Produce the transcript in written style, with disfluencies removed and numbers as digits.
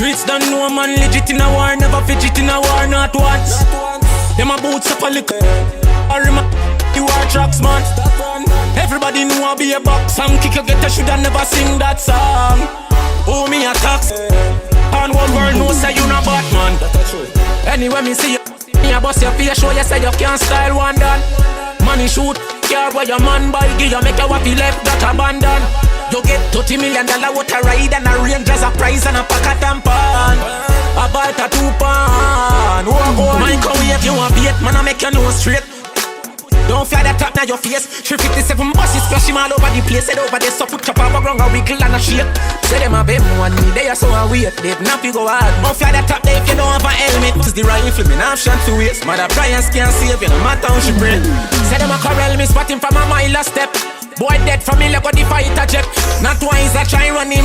Streets don't know man legit in a war, never fidget in a war, not once. Them a boots up a lick. You are tracks man. Everybody know I be a box. Some kick you get a shoulda never sing that song. Oh me a tax. And one world know say you not Batman. Anyway me see you, me a bust your face, show you say you can't style one done. Money shoot, car where your man buy, give you make your waffy left that abandon. You get $30 million what a ride and a range as a prize and a pack of tampon. A bite a 2 pound. Mine come wave you a beat, man I make your nose straight. Don't fly that top now your face. 357 buses splash him all over the place. Head over there so put your power ground a wiggle and a shake. Say them a bem one knee, they are so a wait. They've not go hard. Don't fly that top there if you don't have a helmet. This is the rifle, me now shot to waste. Mother Brian's can't save you, no matter how she bring. Say them a corral me spot him from a mile a step. Boy dead from me like what the fighter jet. Not twice I try run him.